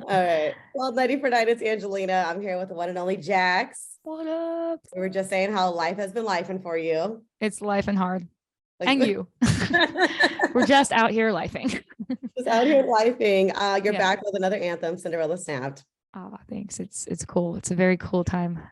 All right. Well, 90 for 9, it's Angelina. I'm here with the one and only Jax. What up? We were just saying how life has been lifing for you. It's life and hard. Like, And you. We're just out here lifing. Just out here lifing. You're Yeah. back with another anthem, Cinderella Snapped. Oh, thanks. It's cool. It's a very cool time.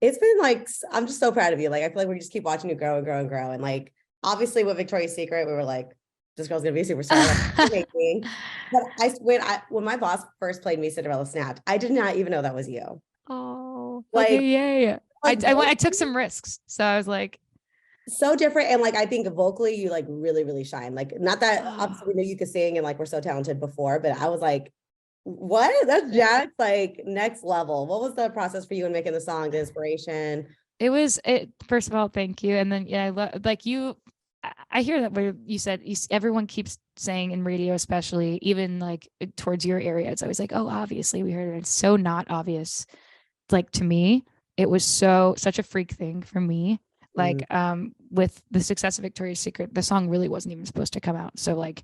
It's been like, I'm just so proud of you. Like, I feel like we just keep watching you grow and grow and grow. And like, obviously with Victoria's Secret, we were like, this girl's gonna be a superstar. But when my boss first played me Cinderella Snapped, I did not even know that was you. Oh, Like, okay, yay. like, I took some risks. So I was like, so different. And like, I think vocally you like really, really shine. Like, not that obviously we knew you could sing and like we're so talented before, but I was like, what? That's Jax, like next level. What was the process for you in making the song, the inspiration? First of all, thank you. And then, yeah, I hear that where you said everyone keeps saying in radio, especially even like towards your area, it's always like, oh, obviously we heard it. It's so not obvious. Like to me, it was such a freak thing for me. Like with the success of Victoria's Secret, the song really wasn't even supposed to come out. So like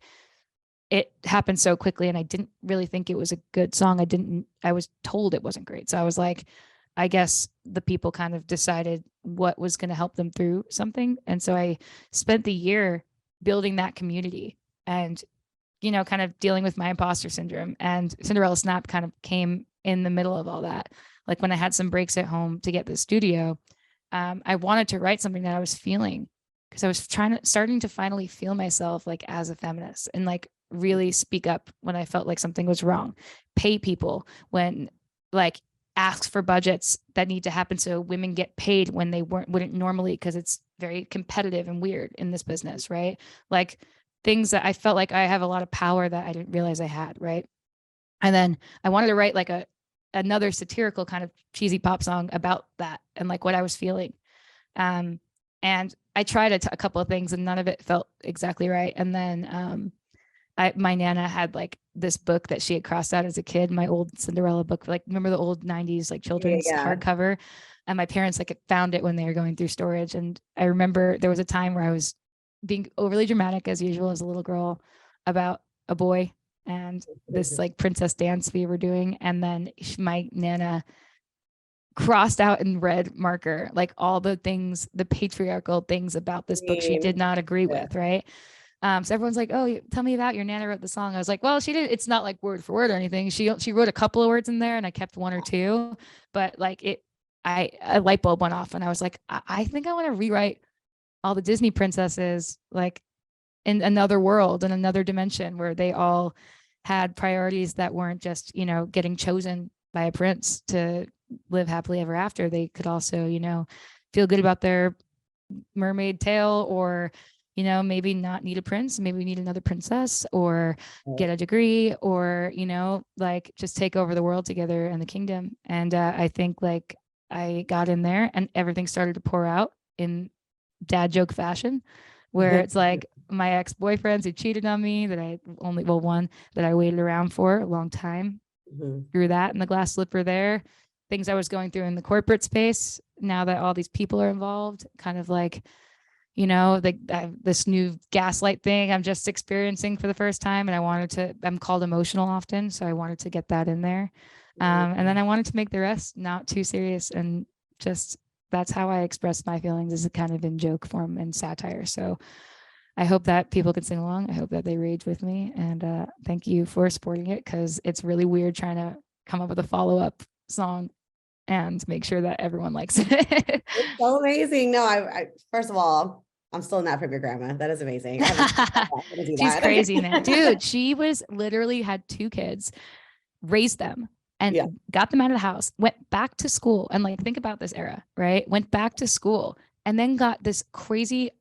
it happened so quickly and I didn't really think it was a good song. I was told it wasn't great. So I was like, I guess the people kind of decided what was going to help them through something. And so I spent the year building that community and, you know, kind of dealing with my imposter syndrome. And Cinderella Snap kind of came in the middle of all that. Like when I had some breaks at home to get the studio, I wanted to write something that I was feeling because I was starting to finally feel myself like as a feminist and like really speak up when I felt like something was wrong, pay people when like ask for budgets that need to happen so women get paid when they wouldn't normally because it's very competitive and weird in this business, right? Like things that I felt like I have a lot of power that I didn't realize I had, right? And then I wanted to write like another satirical kind of cheesy pop song about that and like what I was feeling. And I tried a couple of things and none of it felt exactly right. And then my Nana had like this book that she had crossed out as a kid, my old Cinderella book, like remember the old 90s like children's hardcover, and my parents like found it when they were going through storage. And I remember there was a time where I was being overly dramatic as usual as a little girl about a boy and this like princess dance we were doing, and then my Nana crossed out in red marker like all the things, the patriarchal things about this book she did not agree with, right? So everyone's like, oh, tell me about your Nana wrote the song. I was like, well, she didn't, it's not like word for word or anything. She wrote a couple of words in there and I kept one or two, but like a light bulb went off and I was like, I think I want to rewrite all the Disney princesses like in another world, in another dimension where they all had priorities that weren't just, you know, getting chosen by a prince to live happily ever after. They could also, you know, feel good about their mermaid tale, or you know, maybe not need a prince, maybe need another princess, or get a degree, or, you know, like just take over the world together and the kingdom. And I think like I got in there and everything started to pour out in dad joke fashion, where it's like my ex-boyfriends who cheated on me that one that I waited around for a long time, through that and the glass slipper there, things I was going through in the corporate space. Now that all these people are involved, kind of like, you know, this new gaslight thing I'm just experiencing for the first time. And I'm called emotional often. So I wanted to get that in there. And then I wanted to make the rest not too serious. And just, that's how I express my feelings, is a kind of in joke form and satire. So I hope that people can sing along. I hope that they rage with me. And thank you for supporting it, because it's really weird trying to come up with a follow-up song and make sure that everyone likes it. It's so amazing. No, I first of all, I'm still not from your grandma. That is amazing. She's crazy, man. Dude, she was literally had 2 kids, raised them, and got them out of the house, went back to school. And like, think about this era, right? Went back to school and then got this crazy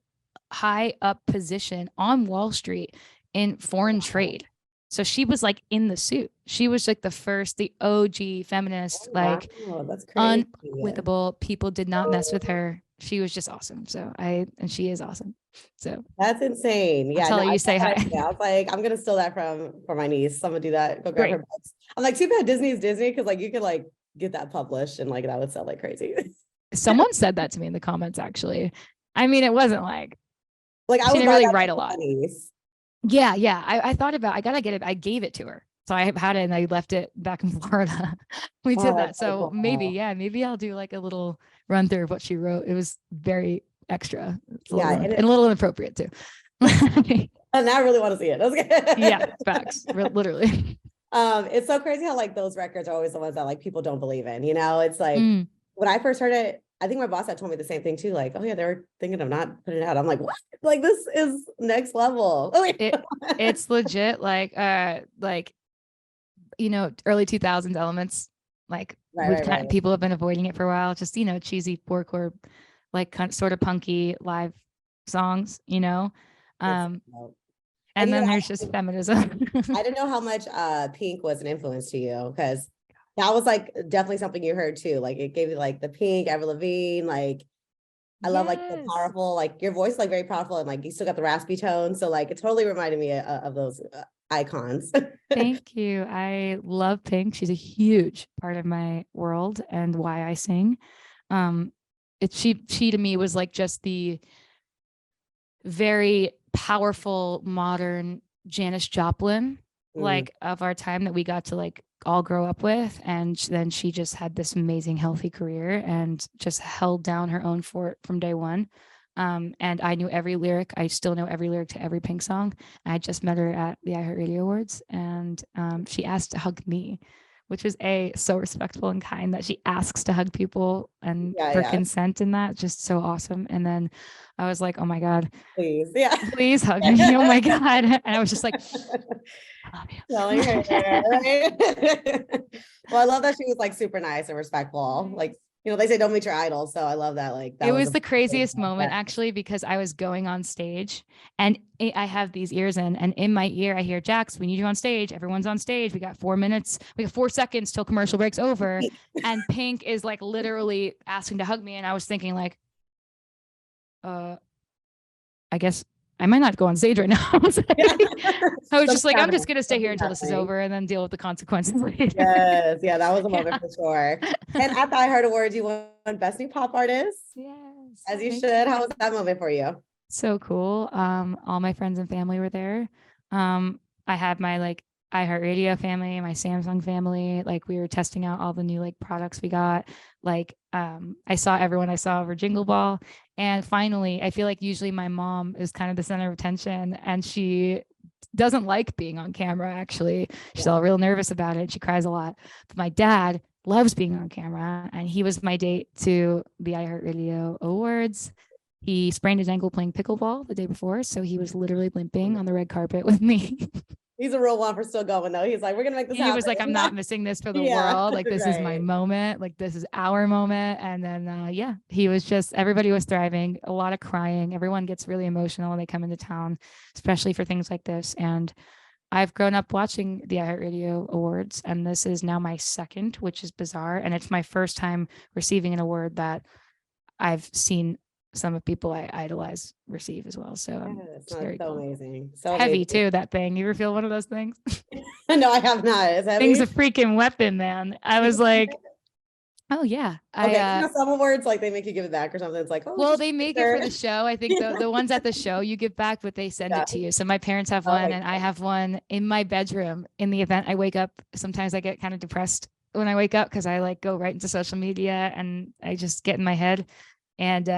high up position on Wall Street in foreign trade. So she was like in the suit. She was like the OG feminist, like unquitable. People did not mess with her. She was just awesome. And she is awesome. So that's insane. Yeah. Tell her you say hi. I was like, I'm going to steal that for my niece. Someone do that. Go grab her books. I'm like, too bad Disney's Disney. Cause like you could like get that published and like that would sell like crazy. Someone said that to me in the comments, actually. I mean, it wasn't like I she didn't really write a lot. Niece. Yeah. I thought about, I gotta get it. I gave it to her. So I had it and I left it back in Florida. We did that. that's So cool. maybe I'll do like a little run through of what she wrote. It was very extra. It's and a little inappropriate too. And now I really want to see it. Yeah, facts. Literally. It's so crazy how like those records are always the ones that like people don't believe in. It's like when I first heard it, I think my boss had told me the same thing too. Like, oh yeah, they were thinking of not putting it out. I'm like, what? Like this is next level. It's legit. Like early 2000s elements. Like people have been avoiding it for a while. Just cheesy four-chord, like kind of sort of punky live songs. And then there's just feminism. I didn't know how much Pink was an influence to you, because that was like definitely something you heard too. Like it gave you like the Pink, Avril Lavigne, like I love like the powerful, like your voice, like very powerful, and like you still got the raspy tone. So like it totally reminded me of those icons. Thank you. I love Pink. She's a huge part of my world and why I sing. She to me was like just the very powerful modern Janis Joplin, like of our time, that we got to like all grow up with. And then she just had this amazing healthy career and just held down her own fort from day one. And I knew every lyric. I still know every lyric to every Pink song. I just met her at the iHeartRadio Awards, and she asked to hug me, which was so respectful and kind that she asks to hug people and for consent, and that just so awesome. And then I was like, oh my God, please hug me. Oh my God. And I was just like, I love you. Telling her, right? Well, I love that she was like super nice and respectful. Like, they say don't meet your idols. So I love that. Like that it was the craziest moment actually, because I was going on stage and I have these ears in, and in my ear, I hear, Jax, we need you on stage. Everyone's on stage. We got 4 minutes. We got 4 seconds till commercial break's over. And Pink is like literally asking to hug me. And I was thinking like, I guess I might not go on stage right now. I was just like, I'm just going to stay here until this is over and then deal with the consequences later. Yes. Yeah. That was a moment for sure. And at the iHeart Awards, you won Best New Pop Artist. Yes. As you should. How was that moment for you? So cool. All my friends and family were there. I had my like iHeartRadio family, my Samsung family. Like we were testing out all the new like products we got. Like I saw everyone I saw over Jingle Ball. And finally, I feel like usually my mom is kind of the center of attention, and she doesn't like being on camera. Actually, she's all real nervous about it. She cries a lot. But my dad loves being on camera, and he was my date to the iHeartRadio Awards. He sprained his ankle playing pickleball the day before, so he was literally limping on the red carpet with me. He's a real one for still going though. He's like, we're gonna make this happen. He was like, I'm not missing this for the world. Like this is my moment. Like this is our moment. And then he was just, everybody was thriving, a lot of crying. Everyone gets really emotional when they come into town, especially for things like this. And I've grown up watching the iHeartRadio Awards, and this is now my second, which is bizarre. And it's my first time receiving an award that I've seen some of people I idolize receive as well. So it's very cool. Amazing. So heavy amazing. Too, that thing. You ever feel one of those things? No, I have not. It's heavy. Thing's a freaking weapon, man. I was like, oh yeah. Okay, some awards like they make you give it back or something. It's like, oh, well, they make it for the show. I think the ones at the show you give back, but they send it to you. So my parents have one, and I have one in my bedroom. In the event I wake up, sometimes I get kind of depressed when I wake up because I like go right into social media and I just get in my head. And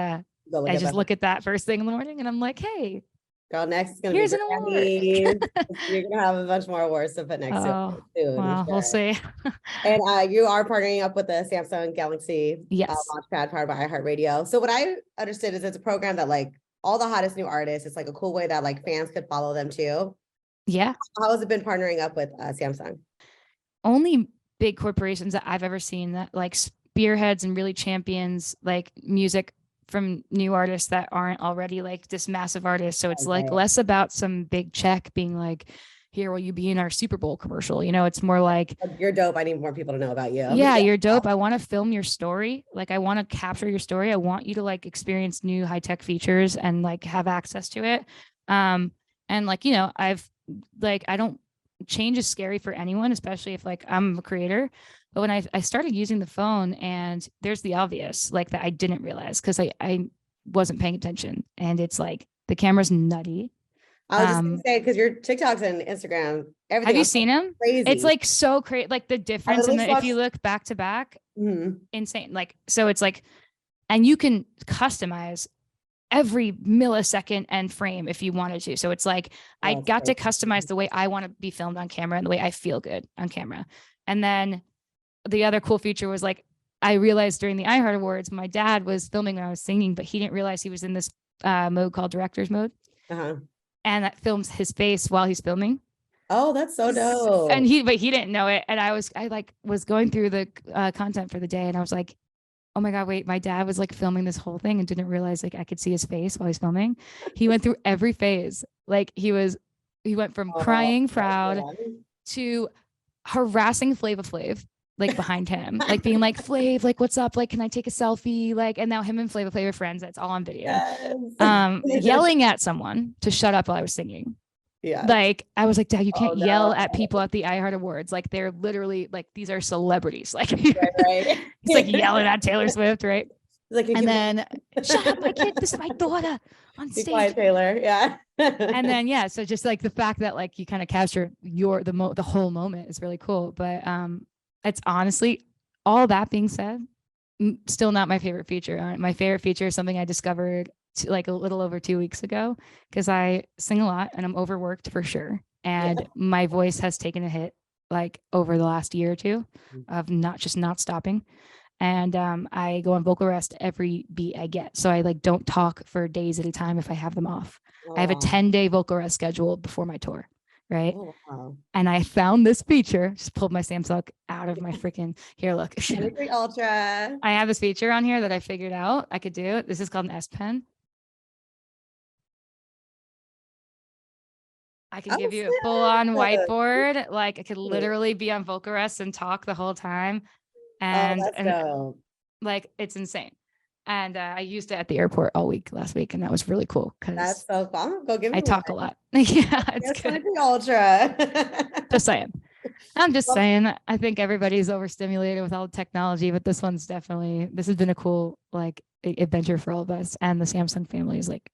I just look at that first thing in the morning, and I'm like, hey, girl, next is gonna be an award. You're gonna have a bunch more awards to put next to it soon. Well, we'll see. And you are partnering up with the Samsung Galaxy Launchpad powered by iHeartRadio. So what I understood is it's a program that like all the hottest new artists, it's like a cool way that like fans could follow them too. Yeah. How has it been partnering up with Samsung? Only big corporations that I've ever seen that like spearheads and really champions like music from new artists that aren't already like this massive artist. So it's like less about some big check being like, here, will you be in our Super Bowl commercial? It's more like, you're dope. I need more people to know about you. Yeah, you're dope. I want to film your story. Like, I want to capture your story. I want you to like experience new high tech features and like have access to it. And like, I've like, I don't, change is scary for anyone, especially if like I'm a creator. But when I started using the phone, and there's the obvious, like that I didn't realize because I wasn't paying attention. And it's like the camera's nutty. I was just gonna say, because your TikToks and Instagram, everything. Have you seen him? Crazy. It's like so crazy. Like the difference in if you look back to back, insane. Like, so it's like, and you can customize every millisecond and frame if you wanted to. So it's like, I got to customize the way I want to be filmed on camera and the way I feel good on camera. And then the other cool feature was like, I realized during the iHeart Awards, my dad was filming when I was singing, but he didn't realize he was in this mode called director's mode. And that films his face while he's filming. Oh, that's so dope. And he didn't know it. And I was going through the content for the day, and I was like, oh my God, wait, my dad was like filming this whole thing and didn't realize like I could see his face while he's filming. He went through every phase. Like he went from crying proud to harassing Flava Flav, like behind him, like being like, Flav, like, what's up? Like, can I take a selfie? Like, and now him and Flava Flav are friends. That's all on video. Yelling at someone to shut up while I was singing. Yeah. Like, I was like, Dad, you can't yell at people at the iHeart Awards. Like, they're literally like, these are celebrities. Like, right. It's like yelling at Taylor Swift, right? Like, and then shut up, my kid, this is my daughter on stage. Be quiet, Taylor. Yeah. And then, yeah. So just like the fact that like you kind of capture the whole moment is really cool. But it's honestly, all that being said, still not my favorite feature. My favorite feature is something I discovered like a little over 2 weeks ago, because I sing a lot and I'm overworked for sure. And my voice has taken a hit like over the last year or two of not stopping. And I go on vocal rest every beat I get. So I like don't talk for days at a time if I have them off. I have a 10-day vocal rest schedule before my tour. Right. Oh, wow. And I found this feature, just pulled my Samsung out of my freaking here. Look, Ultra. I have this feature on here that I figured out I could do. This is called an S Pen. I could give you a full on whiteboard. Like I could literally be on vocal rest and talk the whole time. And, like, it's insane. And I used it at the airport all week last week. And that was really cool. That's so fun. Go give me I talk a lot. Yeah. It's good. Ultra. Just saying. I'm just saying, I think everybody's overstimulated with all the technology, but this has been a cool, like, adventure for all of us. And the Samsung family is like,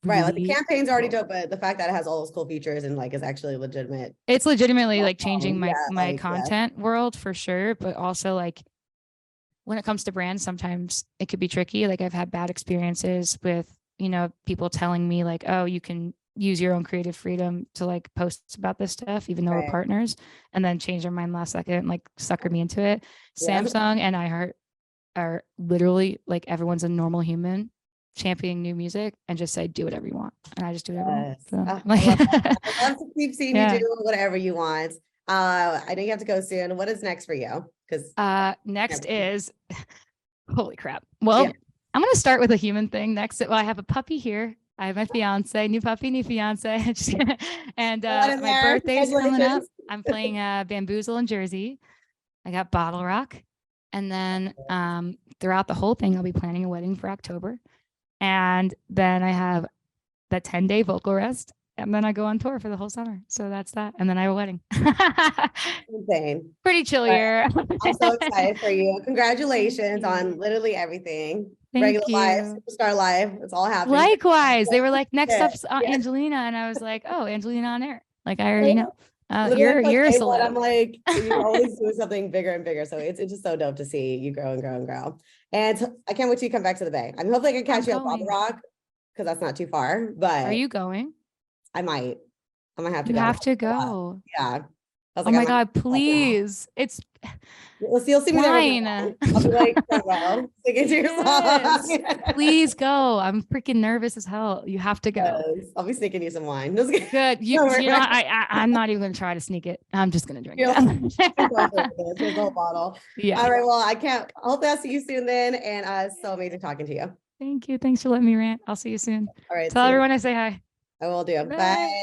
right, like the campaign's already dope, but the fact that it has all those cool features and like is actually legitimate. It's legitimately like changing my content world for sure. But also like when it comes to brands, sometimes it could be tricky. Like I've had bad experiences with, people telling me like, oh, you can use your own creative freedom to like post about this stuff, even though we're partners, and then change their mind last second and like sucker me into it. Yeah. Samsung and iHeart are literally like everyone's a normal human championing new music and just say do whatever you want, and I just do whatever I want. So, I love to keep seeing you do whatever you want. I know you have to go soon. What is next for you? Because next is holy crap. Well, I'm gonna start with a human thing next. Well, I have a puppy here. I have my fiance, new puppy, new fiance. And my birthday's coming up. I'm playing Bamboozle in Jersey. I got Bottle Rock, and then throughout the whole thing, I'll be planning a wedding for October. And then I have that 10-day vocal rest, and then I go on tour for the whole summer. So that's that. And then I have a wedding. Insane. Pretty chill year. I'm so excited for you. Congratulations on literally everything. Regular life, superstar life. It's all happening. Likewise. They were like, next up's Angelina. And I was like, oh, Angelina on air. Like, I already know. You're a celeb. I'm like, you always do something bigger and bigger. So it's just so dope to see you grow and grow and grow. And I can't wait till you come back to the Bay. I mean, hopefully I can catch you at Bottle Rock, because that's not too far. But are you going? I might. I might have to go. You have to go. Yeah. Oh my God, please. It's you'll see me fine. there. I'll be like, well, singing to your song. Please go. I'm freaking nervous as hell. You have to go. Yes. I'll be sneaking you some wine. Good. I'm not even gonna try to sneak it. I'm just gonna drink it. Here's the whole bottle. Yeah. All right. Well, I hope I'll see you soon then. And so amazing talking to you. Thank you. Thanks for letting me rant. I'll see you soon. All right. Tell everyone I say hi. I will do. Bye.